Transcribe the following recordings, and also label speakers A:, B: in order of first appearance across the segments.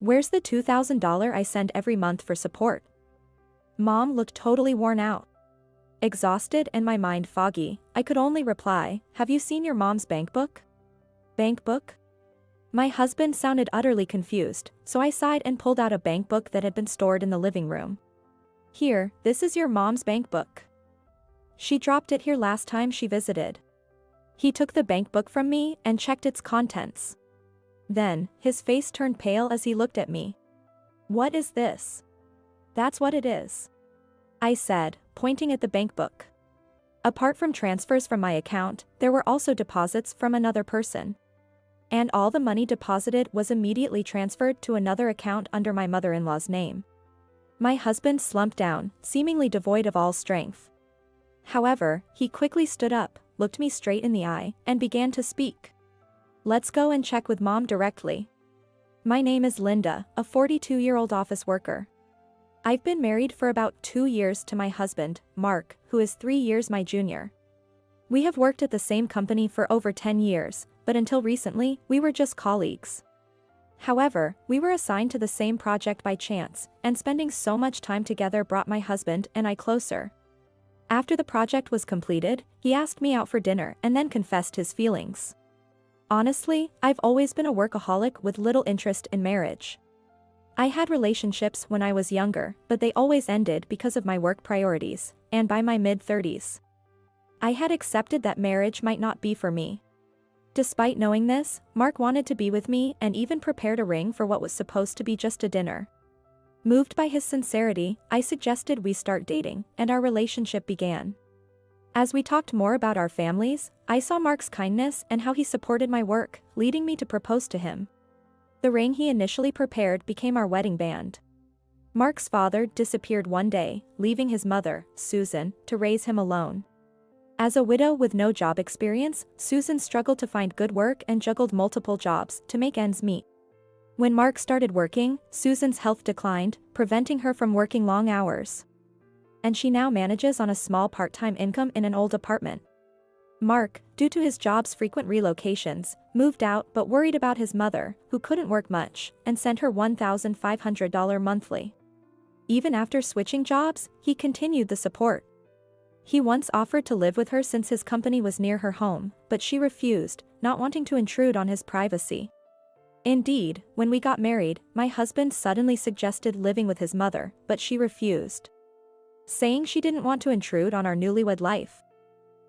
A: Where's the $2,000 I send every month for support? Mom looked totally worn out. Exhausted and my mind foggy, I could only reply, have you seen your mom's bank book? Bank book? My husband sounded utterly confused, so I sighed and pulled out a bank book that had been stored in the living room. Here, this is your mom's bank book. She dropped it here last time she visited. He took the bank book from me and checked its contents. Then, his face turned pale as he looked at me. What is this? That's what it is, I said, pointing at the bank book. Apart from transfers from my account, there were also deposits from another person. And all the money deposited was immediately transferred to another account under my mother-in-law's name. My husband slumped down, seemingly devoid of all strength. However, he quickly stood up, looked me straight in the eye, and began to speak. Let's go and check with Mom directly. My name is Linda, a 42-year-old office worker. I've been married for about 2 years to my husband, Mark, who is 3 years my junior. We have worked at the same company for over 10 years, but until recently, we were just colleagues. However, we were assigned to the same project by chance, and spending so much time together brought my husband and I closer. After the project was completed, he asked me out for dinner and then confessed his feelings. Honestly, I've always been a workaholic with little interest in marriage. I had relationships when I was younger, but they always ended because of my work priorities, and by my mid-30s, I had accepted that marriage might not be for me. Despite knowing this, Mark wanted to be with me and even prepared a ring for what was supposed to be just a dinner. Moved by his sincerity, I suggested we start dating, and our relationship began. As we talked more about our families, I saw Mark's kindness and how he supported my work, leading me to propose to him. The ring he initially prepared became our wedding band. Mark's father disappeared one day, leaving his mother, Susan, to raise him alone. As a widow with no job experience, Susan struggled to find good work and juggled multiple jobs to make ends meet. When Mark started working, Susan's health declined, preventing her from working long hours. And she now manages on a small part-time income in an old apartment. Mark, due to his job's frequent relocations, moved out but worried about his mother, who couldn't work much, and sent her $1,500 monthly. Even after switching jobs, he continued the support. He once offered to live with her since his company was near her home, but she refused, not wanting to intrude on his privacy. Indeed, when we got married, my husband suddenly suggested living with his mother, but she refused, saying she didn't want to intrude on our newlywed life.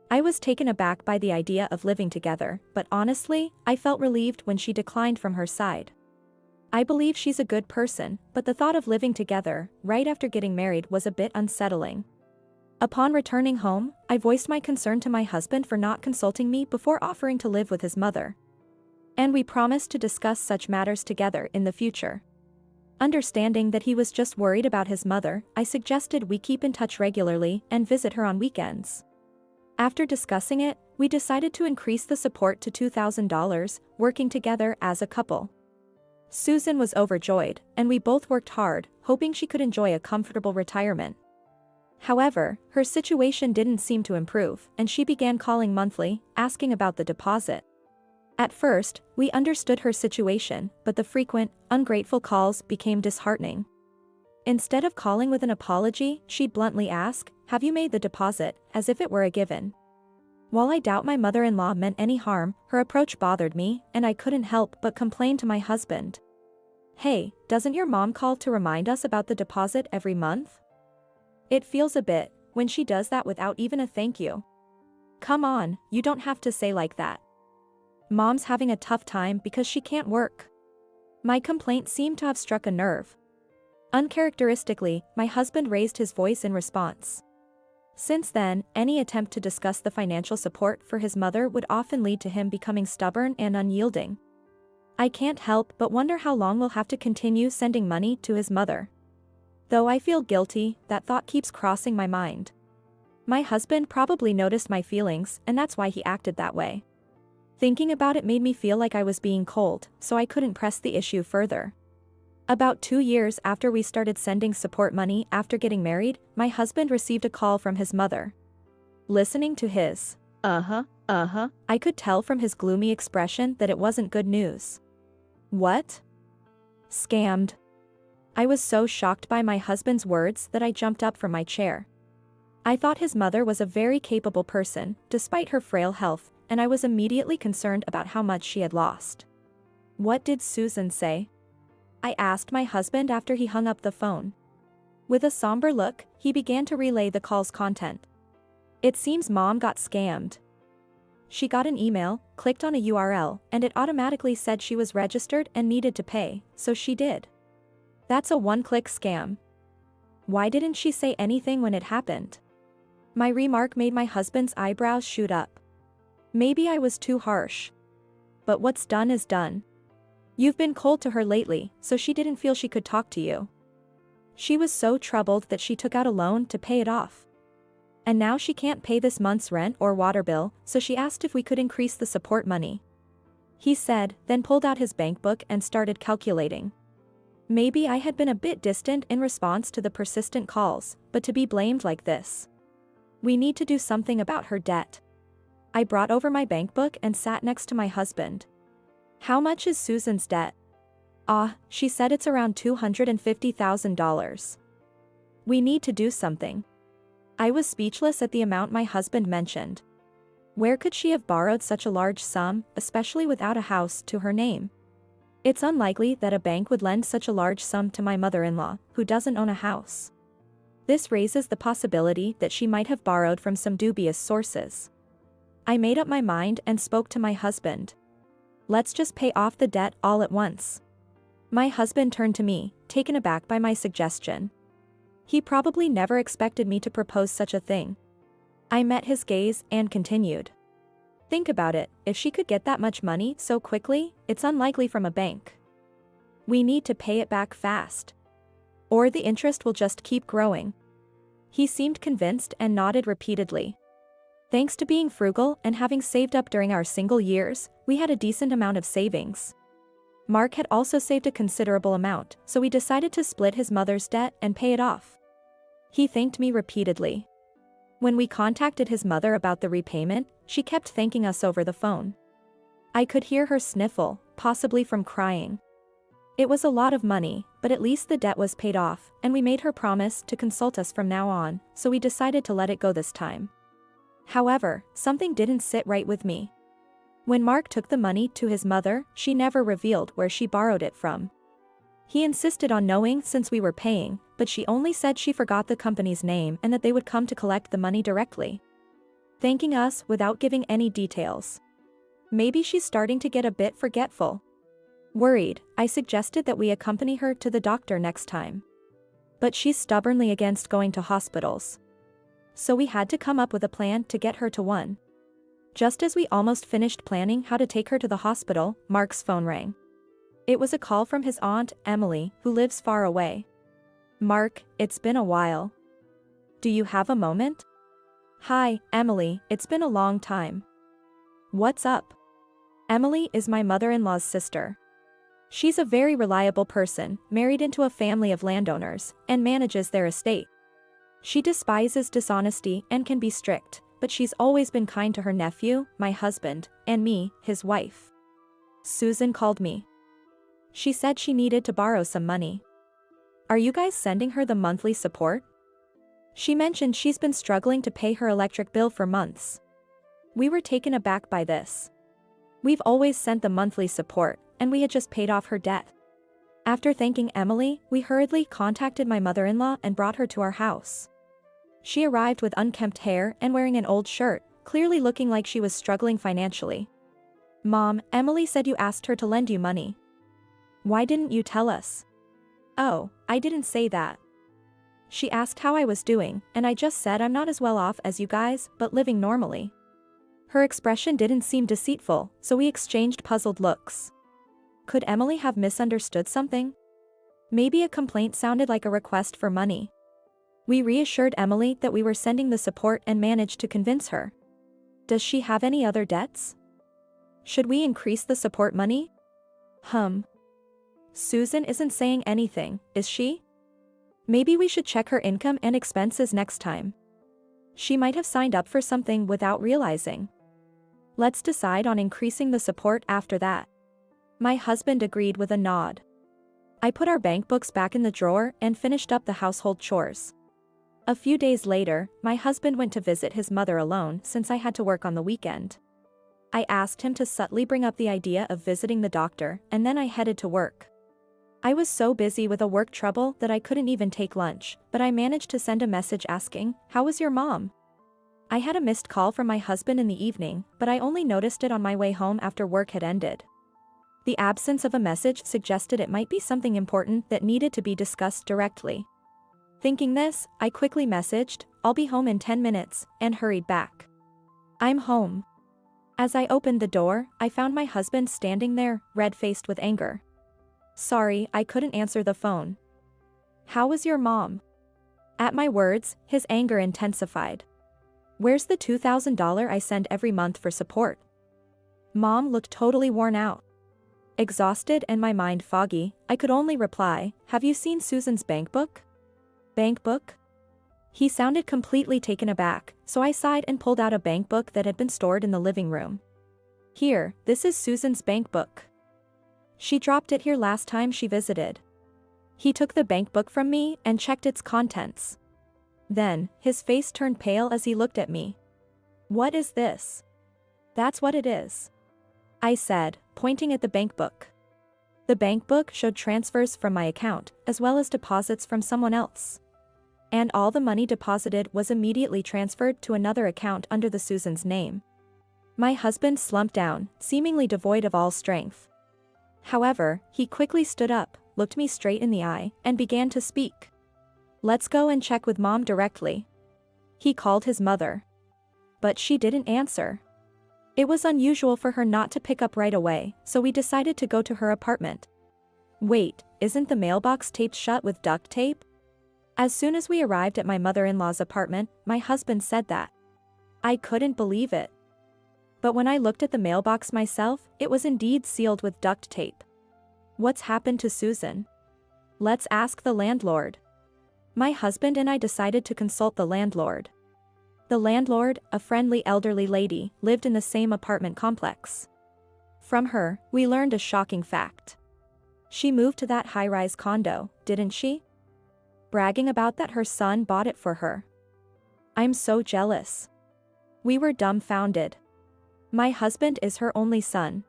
A: I was taken aback by the idea of living together, but honestly, I felt relieved when she declined from her side. I believe she's a good person, but the thought of living together, right after getting married, was a bit unsettling. Upon returning home, I voiced my concern to my husband for not consulting me before offering to live with his mother. And we promised to discuss such matters together in the future. Understanding that he was just worried about his mother, I suggested we keep in touch regularly and visit her on weekends. After discussing it, we decided to increase the support to $2,000, working together as a couple. Susan was overjoyed, and we both worked hard, hoping she could enjoy a comfortable retirement. However, her situation didn't seem to improve, and she began calling monthly, asking about the deposit. At first, we understood her situation, but the frequent, ungrateful calls became disheartening. Instead of calling with an apology, she'd bluntly ask, "Have you made the deposit?" as if it were a given. While I doubt my mother-in-law meant any harm, her approach bothered me, and I couldn't help but complain to my husband. "Hey, doesn't your mom call to remind us about the deposit every month? It feels a bit, when she does that without even a thank you. Come on, you don't have to say like that. Mom's having a tough time because she can't work." My complaint seemed to have struck a nerve. Uncharacteristically, my husband raised his voice in response. Since then, any attempt to discuss the financial support for his mother would often lead to him becoming stubborn and unyielding. I can't help but wonder how long we'll have to continue sending money to his mother. Though I feel guilty, that thought keeps crossing my mind. My husband probably noticed my feelings, and that's why he acted that way. Thinking about it made me feel like I was being cold, so I couldn't press the issue further. About 2 years after we started sending support money after getting married, my husband received a call from his mother. Listening to his, I could tell from his gloomy expression that it wasn't good news. "What?" Scammed. I was so shocked by my husband's words that I jumped up from my chair. I thought his mother was a very capable person, despite her frail health, and I was immediately concerned about how much she had lost. What did Susan say? I asked my husband after he hung up the phone. With a somber look, he began to relay the call's content. It seems Mom got scammed. She got an email, clicked on a URL, and it automatically said she was registered and needed to pay, so she did. That's a one-click scam. Why didn't she say anything when it happened? My remark made my husband's eyebrows shoot up. Maybe I was too harsh. But what's done is done. You've been cold to her lately, so she didn't feel she could talk to you. She was so troubled that she took out a loan to pay it off. And now she can't pay this month's rent or water bill, so she asked if we could increase the support money. He said, then pulled out his bank book and started calculating. Maybe I had been a bit distant in response to the persistent calls, but to be blamed like this. We need to do something about her debt. I brought over my bank book and sat next to my husband. How much is Susan's debt? She said it's around $250,000. We need to do something. I was speechless at the amount my husband mentioned. Where could she have borrowed such a large sum, especially without a house to her name? It's unlikely that a bank would lend such a large sum to my mother-in-law, who doesn't own a house. This raises the possibility that she might have borrowed from some dubious sources. I made up my mind and spoke to my husband. Let's just pay off the debt all at once. My husband turned to me, taken aback by my suggestion. He probably never expected me to propose such a thing. I met his gaze and continued. Think about it, if she could get that much money so quickly, it's unlikely from a bank. We need to pay it back fast. Or the interest will just keep growing. He seemed convinced and nodded repeatedly. Thanks to being frugal and having saved up during our single years, we had a decent amount of savings. Mark had also saved a considerable amount, so we decided to split his mother's debt and pay it off. He thanked me repeatedly. When we contacted his mother about the repayment, she kept thanking us over the phone. I could hear her sniffle, possibly from crying. It was a lot of money, but at least the debt was paid off, and we made her promise to consult us from now on, so we decided to let it go this time. However, something didn't sit right with me. When Mark took the money to his mother, she never revealed where she borrowed it from. He insisted on knowing since we were paying, but she only said she forgot the company's name and that they would come to collect the money directly, thanking us without giving any details. Maybe she's starting to get a bit forgetful. Worried, I suggested that we accompany her to the doctor next time. But she's stubbornly against going to hospitals. So we had to come up with a plan to get her to one. Just as we almost finished planning how to take her to the hospital, Mark's phone rang. It was a call from his aunt, Emily, who lives far away. Mark, it's been a while. Do you have a moment? Hi, Emily, it's been a long time. What's up? Emily is my mother-in-law's sister. She's a very reliable person, married into a family of landowners, and manages their estate. She despises dishonesty and can be strict, but she's always been kind to her nephew, my husband, and me, his wife. Susan called me. She said she needed to borrow some money. Are you guys sending her the monthly support? She mentioned she's been struggling to pay her electric bill for months. We were taken aback by this. We've always sent the monthly support, and we had just paid off her debt. After thanking Emily, we hurriedly contacted my mother-in-law and brought her to our house. She arrived with unkempt hair and wearing an old shirt, clearly looking like she was struggling financially. Mom, Emily said you asked her to lend you money. Why didn't you tell us? Oh, I didn't say that. She asked how I was doing, and I just said I'm not as well off as you guys, but living normally. Her expression didn't seem deceitful, so we exchanged puzzled looks. Could Emily have misunderstood something? Maybe a complaint sounded like a request for money. We reassured Emily that we were sending the support and managed to convince her. Does she have any other debts? Should we increase the support money? Susan isn't saying anything, is she? Maybe we should check her income and expenses next time. She might have signed up for something without realizing. Let's decide on increasing the support after that. My husband agreed with a nod. I put our bank books back in the drawer and finished up the household chores. A few days later, my husband went to visit his mother alone since I had to work on the weekend. I asked him to subtly bring up the idea of visiting the doctor, and then I headed to work. I was so busy with a work trouble that I couldn't even take lunch, but I managed to send a message asking, "How was your mom?" I had a missed call from my husband in the evening, but I only noticed it on my way home after work had ended. The absence of a message suggested it might be something important that needed to be discussed directly. Thinking this, I quickly messaged, "I'll be home in 10 minutes, and hurried back. I'm home. As I opened the door, I found my husband standing there, red-faced with anger. Sorry, I couldn't answer the phone. How was your mom? At my words, his anger intensified. Where's the $2,000 I send every month for support? Mom looked totally worn out. Exhausted and my mind foggy, I could only reply, "Have you seen Susan's bank book?" Bank book? He sounded completely taken aback, so I sighed and pulled out a bank book that had been stored in the living room. Here, this is Susan's bank book. She dropped it here last time she visited. He took the bank book from me and checked its contents. Then, his face turned pale as he looked at me. What is this? That's what it is, I said, pointing at the bank book. The bank book showed transfers from my account, as well as deposits from someone else. And all the money deposited was immediately transferred to another account under the Susan's name. My husband slumped down, seemingly devoid of all strength. However, he quickly stood up, looked me straight in the eye, and began to speak. Let's go and check with Mom directly. He called his mother. But she didn't answer. It was unusual for her not to pick up right away, so we decided to go to her apartment. Wait, isn't the mailbox taped shut with duct tape? As soon as we arrived at my mother-in-law's apartment, my husband said that. I couldn't believe it. But when I looked at the mailbox myself, it was indeed sealed with duct tape. What's happened to Susan? Let's ask the landlord. My husband and I decided to consult the landlord. The landlord, a friendly elderly lady, lived in the same apartment complex. From her, we learned a shocking fact. She moved to that high-rise condo, didn't she? Bragging about that her son bought it for her. I'm so jealous. We were dumbfounded. My husband is her only son.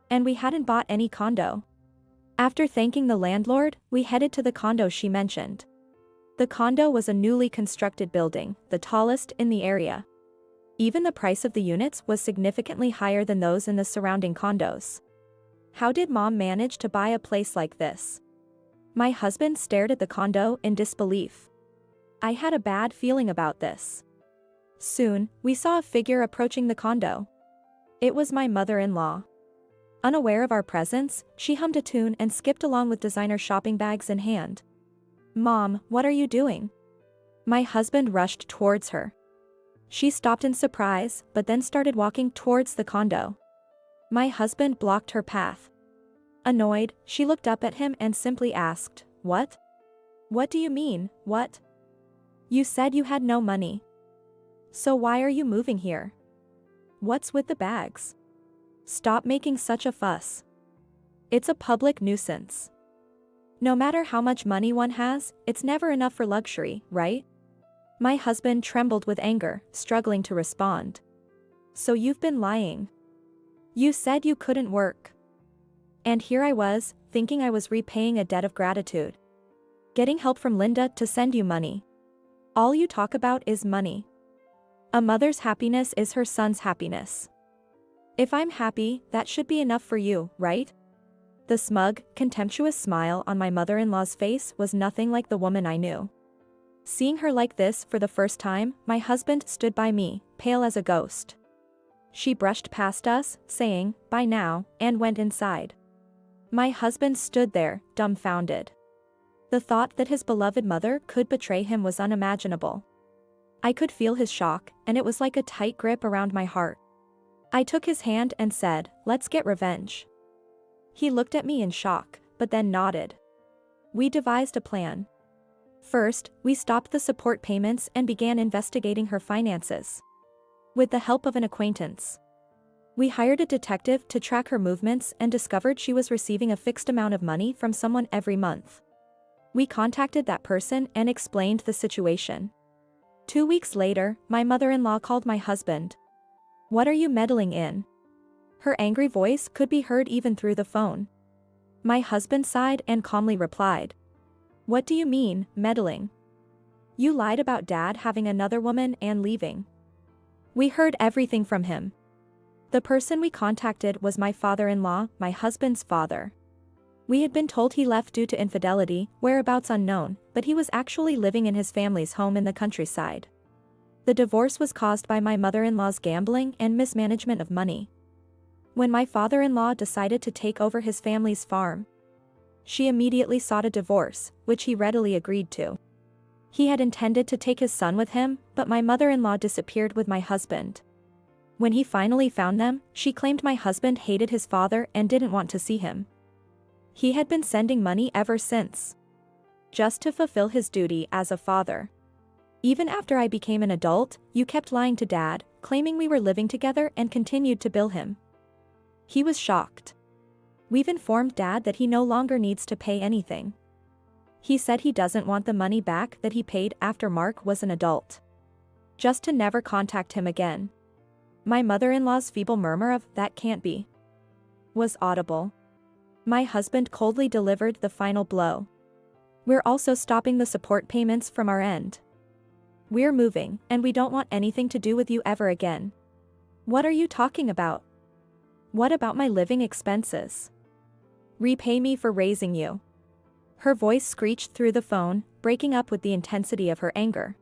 A: And we hadn't bought any condo. After thanking the landlord, we headed to the condo she mentioned. The condo was a newly constructed building, the tallest in the area. Even the price of the units was significantly higher than those in the surrounding condos. How did Mom manage to buy a place like this? My husband stared at the condo in disbelief. I had a bad feeling about this. Soon, we saw a figure approaching the condo. It was my mother-in-law. Unaware of our presence, she hummed a tune and skipped along with designer shopping bags in hand. Mom, what are you doing? My husband rushed towards her. She stopped in surprise, but then started walking towards the condo. My husband blocked her path. Annoyed, she looked up at him and simply asked, "What? What do you mean, what? You said you had no money. So why are you moving here? What's with the bags? Stop making such a fuss. It's a public nuisance. No matter how much money one has, it's never enough for luxury, right?" My husband trembled with anger, struggling to respond. So you've been lying. You said you couldn't work. And here I was, thinking I was repaying a debt of gratitude. Getting help from Linda to send you money. All you talk about is money. A mother's happiness is her son's happiness. If I'm happy, that should be enough for you, right? The smug, contemptuous smile on my mother-in-law's face was nothing like the woman I knew. Seeing her like this for the first time, my husband stood by me, pale as a ghost. She brushed past us, saying, "Bye now," and went inside. My husband stood there, dumbfounded. The thought that his beloved mother could betray him was unimaginable. I could feel his shock, and it was like a tight grip around my heart. I took his hand and said, "Let's get revenge." He looked at me in shock, but then nodded. We devised a plan. First, we stopped the support payments and began investigating her finances. With the help of an acquaintance. We hired a detective to track her movements and discovered she was receiving a fixed amount of money from someone every month. We contacted that person and explained the situation. 2 weeks later, my mother-in-law called my husband. "What are you meddling in?" Her angry voice could be heard even through the phone. My husband sighed and calmly replied, "What do you mean, meddling? You lied about Dad having another woman and leaving." We heard everything from him. The person we contacted was my father-in-law, my husband's father. We had been told he left due to infidelity, whereabouts unknown, but he was actually living in his family's home in the countryside. The divorce was caused by my mother-in-law's gambling and mismanagement of money. When my father-in-law decided to take over his family's farm, she immediately sought a divorce, which he readily agreed to. He had intended to take his son with him, but my mother-in-law disappeared with my husband. When he finally found them, she claimed my husband hated his father and didn't want to see him. He had been sending money ever since, just to fulfill his duty as a father. "Even after I became an adult, you kept lying to Dad, claiming we were living together and continued to bill him." He was shocked. "We've informed Dad that he no longer needs to pay anything. He said he doesn't want the money back that he paid after Mark was an adult. Just to never contact him again." My mother-in-law's feeble murmur of "that can't be" was audible. My husband coldly delivered the final blow. "We're also stopping the support payments from our end. We're moving, and we don't want anything to do with you ever again." "What are you talking about? What about my living expenses? Repay me for raising you." Her voice screeched through the phone, breaking up with the intensity of her anger.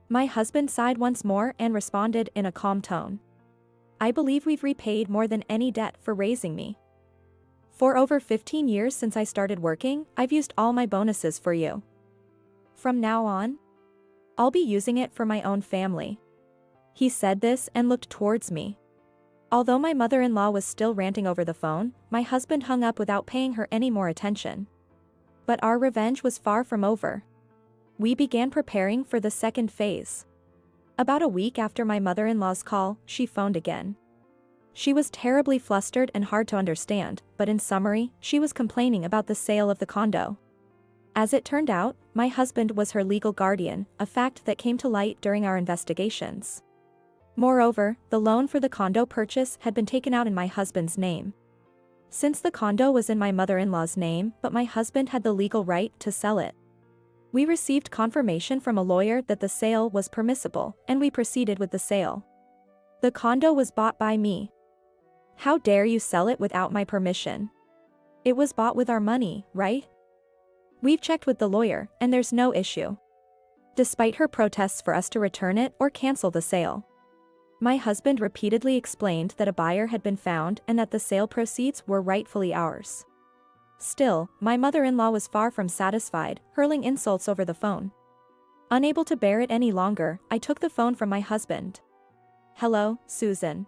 A: My husband sighed once more and responded in a calm tone. "I believe we've repaid more than any debt for raising me. For over 15 years since I started working, I've used all my bonuses for you. From now on, I'll be using it for my own family." He said this and looked towards me. Although my mother-in-law was still ranting over the phone, my husband hung up without paying her any more attention. But our revenge was far from over. We began preparing for the second phase. About a week after my mother-in-law's call, she phoned again. She was terribly flustered and hard to understand, but in summary, she was complaining about the sale of the condo. As it turned out, my husband was her legal guardian, a fact that came to light during our investigations. Moreover, the loan for the condo purchase had been taken out in my husband's name. Since the condo was in my mother-in-law's name, but my husband had the legal right to sell it. We received confirmation from a lawyer that the sale was permissible, and we proceeded with the sale. The condo was bought by me. "How dare you sell it without my permission? It was bought with our money, right? We've checked with the lawyer, and there's no issue." Despite her protests for us to return it or cancel the sale, my husband repeatedly explained that a buyer had been found and that the sale proceeds were rightfully ours. Still, my mother-in-law was far from satisfied, hurling insults over the phone. Unable to bear it any longer, I took the phone from my husband. "Hello, Susan.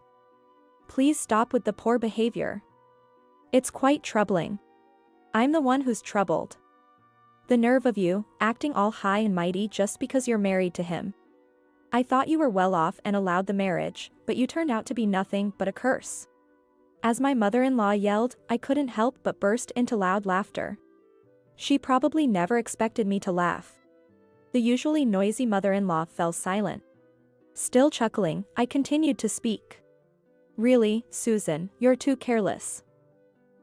A: Please stop with the poor behavior. It's quite troubling. I'm the one who's troubled. The nerve of you, acting all high and mighty just because you're married to him. I thought you were well off and allowed the marriage, but you turned out to be nothing but a curse." As my mother-in-law yelled, I couldn't help but burst into loud laughter. She probably never expected me to laugh. The usually noisy mother-in-law fell silent. Still chuckling, I continued to speak. "Really, Susan, you're too careless.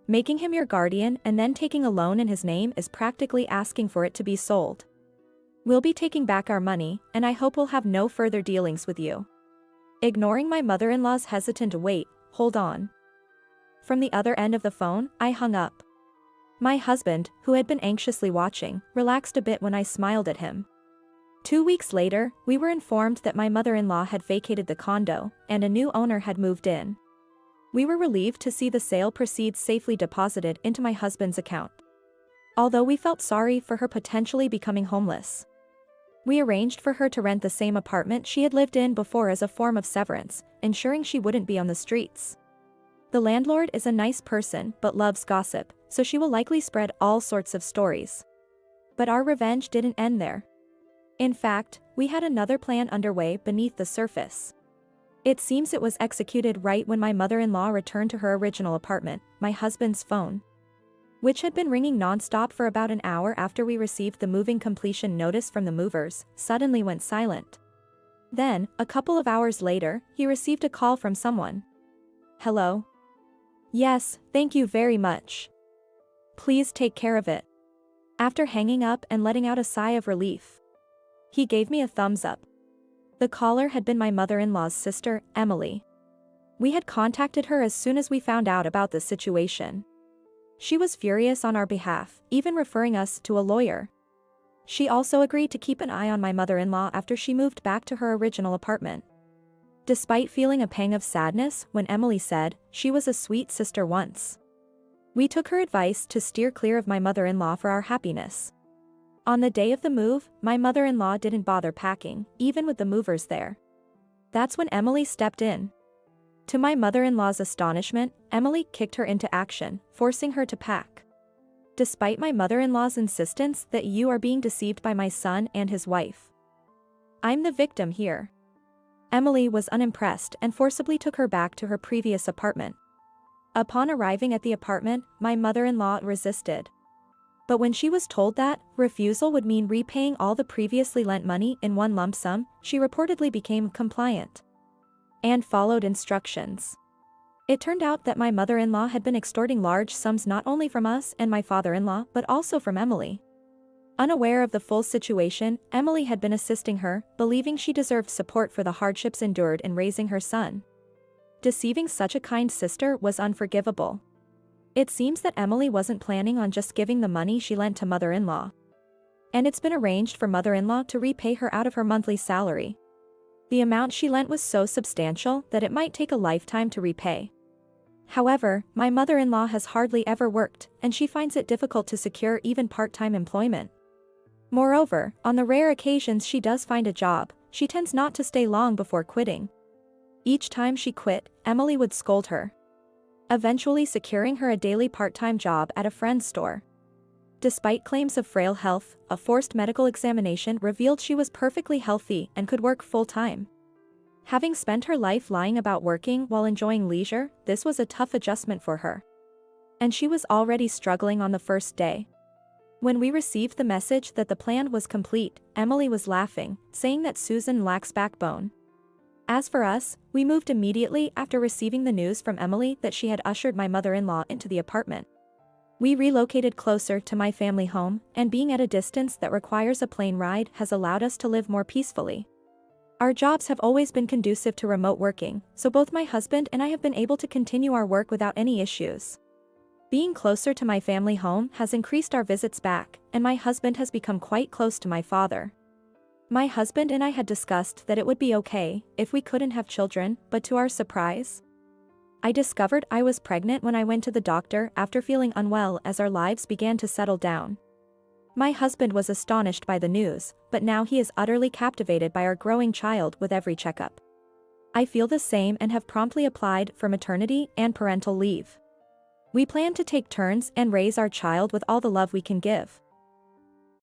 A: Making him your guardian and then taking a loan in his name is practically asking for it to be sold. We'll be taking back our money, and I hope we'll have no further dealings with you." Ignoring my mother-in-law's hesitant "wait, hold on." From the other end of the phone, I hung up. My husband, who had been anxiously watching, relaxed a bit when I smiled at him. 2 weeks later, we were informed that my mother-in-law had vacated the condo, and a new owner had moved in. We were relieved to see the sale proceeds safely deposited into my husband's account. Although we felt sorry for her potentially becoming homeless, we arranged for her to rent the same apartment she had lived in before as a form of severance, ensuring she wouldn't be on the streets. The landlord is a nice person but loves gossip, so she will likely spread all sorts of stories. But our revenge didn't end there. In fact, we had another plan underway beneath the surface. It seems it was executed right when my mother-in-law returned to her original apartment. My husband's phone, which had been ringing non-stop for about an hour after we received the moving completion notice from the movers, suddenly went silent. Then, a couple of hours later, he received a call from someone. "Hello? Yes, thank you very much. Please take care of it." After hanging up and letting out a sigh of relief, he gave me a thumbs up. The caller had been my mother-in-law's sister, Emily. We had contacted her as soon as we found out about the situation. She was furious on our behalf, even referring us to a lawyer. She also agreed to keep an eye on my mother-in-law after she moved back to her original apartment. Despite feeling a pang of sadness when Emily said she was a sweet sister once, we took her advice to steer clear of my mother-in-law for our happiness. On the day of the move, my mother-in-law didn't bother packing, even with the movers there. That's when Emily stepped in. To my mother-in-law's astonishment, Emily kicked her into action, forcing her to pack. Despite my mother-in-law's insistence that you are being deceived by my son and his wife, I'm the victim here. Emily was unimpressed and forcibly took her back to her previous apartment. Upon arriving at the apartment, my mother-in-law resisted. But when she was told that refusal would mean repaying all the previously lent money in one lump sum, she reportedly became compliant and followed instructions. It turned out that my mother-in-law had been extorting large sums not only from us and my father-in-law but also from Emily. Unaware of the full situation, Emily had been assisting her, believing she deserved support for the hardships endured in raising her son. Deceiving such a kind sister was unforgivable. It seems that Emily wasn't planning on just giving the money she lent to mother-in-law, and it's been arranged for mother-in-law to repay her out of her monthly salary. The amount she lent was so substantial that it might take a lifetime to repay. However, my mother-in-law has hardly ever worked, and she finds it difficult to secure even part-time employment. Moreover, on the rare occasions she does find a job, she tends not to stay long before quitting. Each time she quit, Emily would scold her, eventually securing her a daily part-time job at a friend's store. Despite claims of frail health, a forced medical examination revealed she was perfectly healthy and could work full-time. Having spent her life lying about working while enjoying leisure, this was a tough adjustment for her. And she was already struggling on the first day. When we received the message that the plan was complete, Emily was laughing, saying that Susan lacks backbone. As for us, we moved immediately after receiving the news from Emily that she had ushered my mother-in-law into the apartment. We relocated closer to my family home, and being at a distance that requires a plane ride has allowed us to live more peacefully. Our jobs have always been conducive to remote working, so both my husband and I have been able to continue our work without any issues. Being closer to my family home has increased our visits back, and my husband has become quite close to my father. My husband and I had discussed that it would be okay if we couldn't have children, but to our surprise, I discovered I was pregnant when I went to the doctor after feeling unwell as our lives began to settle down. My husband was astonished by the news, but now he is utterly captivated by our growing child with every checkup. I feel the same and have promptly applied for maternity and parental leave. We plan to take turns and raise our child with all the love we can give.